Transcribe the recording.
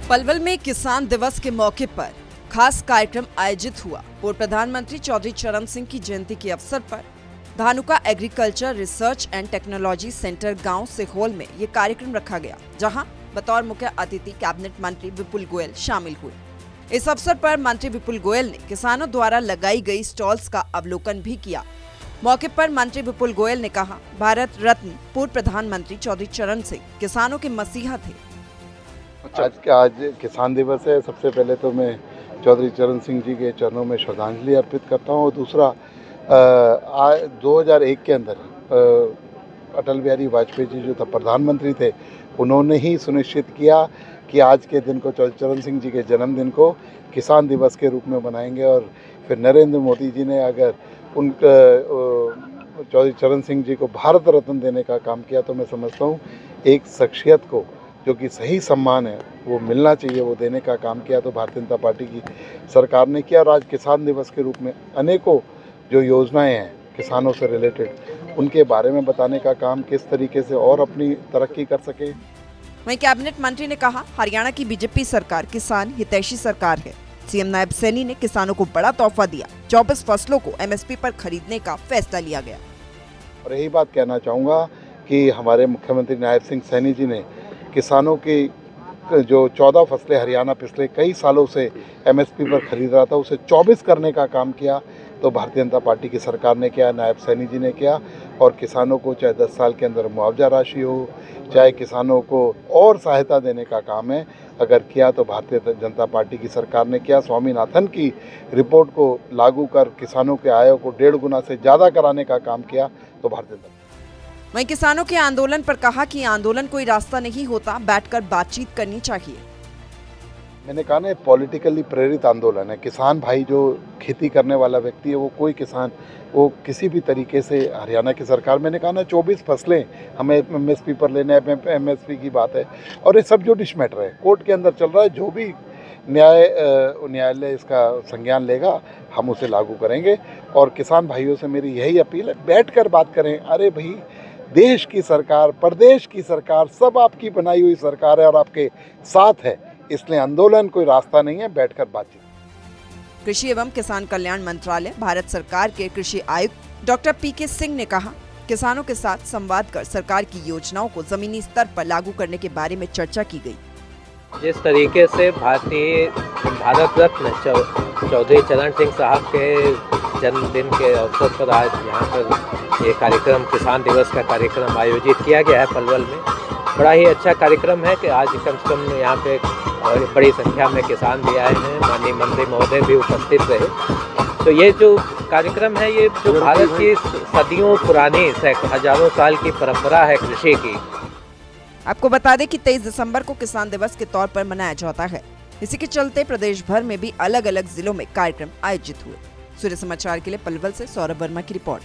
पलवल में किसान दिवस के मौके पर खास कार्यक्रम आयोजित हुआ। पूर्व प्रधानमंत्री चौधरी चरण सिंह की जयंती के अवसर पर Dhanuka agriculture research and technology centre गांव सिहोल में ये कार्यक्रम रखा गया, जहां बतौर मुख्य अतिथि कैबिनेट मंत्री विपुल गोयल शामिल हुए। इस अवसर पर मंत्री विपुल गोयल ने किसानों द्वारा लगाई गई स्टॉल्स का अवलोकन भी किया। मौके पर मंत्री विपुल गोयल ने कहा, भारत रत्न पूर्व प्रधानमंत्री चौधरी चरण सिंह किसानों के मसीहा थे। आज किसान दिवस है। सबसे पहले तो मैं चौधरी चरण सिंह जी के चरणों में श्रद्धांजलि अर्पित करता हूं और दूसरा 2001 के अंदर अटल बिहारी वाजपेयी जी जो प्रधानमंत्री थे, उन्होंने ही सुनिश्चित किया कि आज के दिन को चौधरी चरण सिंह जी के जन्मदिन को किसान दिवस के रूप में बनाएंगे। और फिर नरेंद्र मोदी जी ने अगर उन चौधरी चरण सिंह जी को भारत रत्न देने का काम किया, तो मैं समझता हूँ एक शख्सियत को जो कि सही सम्मान है वो मिलना चाहिए, वो देने का काम किया तो भारतीय जनता पार्टी की सरकार ने किया। और आज किसान दिवस के रूप में अनेकों जो योजनाएं हैं किसानों से रिलेटेड, उनके बारे में बताने का काम किस तरीके से और अपनी तरक्की कर सके। वहीं कैबिनेट मंत्री ने कहा, हरियाणा की बीजेपी सरकार किसान हितैषी सरकार है। सीएम नायब सैनी ने किसानों को बड़ा तोहफा दिया। 24 फसलों को एमएसपी पर खरीदने का फैसला लिया गया। और यही बात कहना चाहूँगा कि हमारे मुख्यमंत्री नायब सिंह सैनी जी ने किसानों की जो 14 फसलें हरियाणा पिछले कई सालों से एमएसपी पर खरीद रहा था, उसे 24 करने का काम किया तो भारतीय जनता पार्टी की सरकार ने किया, नायब सैनी जी ने किया। और किसानों को चाहे 10 साल के अंदर मुआवजा राशि हो, चाहे किसानों को और सहायता देने का काम है, अगर किया तो भारतीय जनता पार्टी की सरकार ने किया। स्वामीनाथन की रिपोर्ट को लागू कर किसानों के आय को 1.5 गुना से ज़्यादा कराने का काम किया तो भारतीय जनता। वहीं किसानों के आंदोलन पर कहा कि आंदोलन कोई रास्ता नहीं होता, बैठकर बातचीत करनी चाहिए। मैंने कहा ना, पॉलिटिकली प्रेरित आंदोलन है। किसान भाई जो खेती करने वाला व्यक्ति है, वो कोई किसान वो किसी भी तरीके से हरियाणा की सरकार, मैंने कहा ना 24 फसलें हमें एमएसपी पर लेने, एमएसपी की बात है और ये सब जुडिश मैटर है, कोर्ट के अंदर चल रहा है। जो भी न्यायालय इसका संज्ञान लेगा, हम उसे लागू करेंगे। और किसान भाइयों से मेरी यही अपील है, बैठकर बात करें। अरे भाई, देश की सरकार, प्रदेश की सरकार, सब आपकी बनाई हुई सरकार है और आपके साथ है, इसलिए आंदोलन कोई रास्ता नहीं है, बैठकर बातचीत। कृषि एवं किसान कल्याण मंत्रालय, भारत सरकार के कृषि आयुक्त डॉक्टर पीके सिंह ने कहा, किसानों के साथ संवाद कर सरकार की योजनाओं को जमीनी स्तर पर लागू करने के बारे में चर्चा की गई। जिस तरीके से भारत रत्न चौधरी चरण सिंह साहब के जन्मदिन के अवसर पर आज यहाँ पर ये कार्यक्रम, किसान दिवस का कार्यक्रम आयोजित किया गया है पलवल में। बड़ा ही अच्छा कार्यक्रम है कि आज कम से कम यहाँ पे बड़ी संख्या में किसान भी आए हैं, माननीय मंत्री महोदय भी उपस्थित रहे। तो ये जो कार्यक्रम है, ये जो भारत की सदियों पुरानी हजारों साल की परंपरा है कृषि की। आपको बता दें कि 23 दिसंबर को किसान दिवस के तौर पर मनाया जाता है। इसी के चलते प्रदेश भर में भी अलग अलग जिलों में कार्यक्रम आयोजित हुए। सूर्य समाचार के लिए पलवल से सौरभ वर्मा की रिपोर्ट।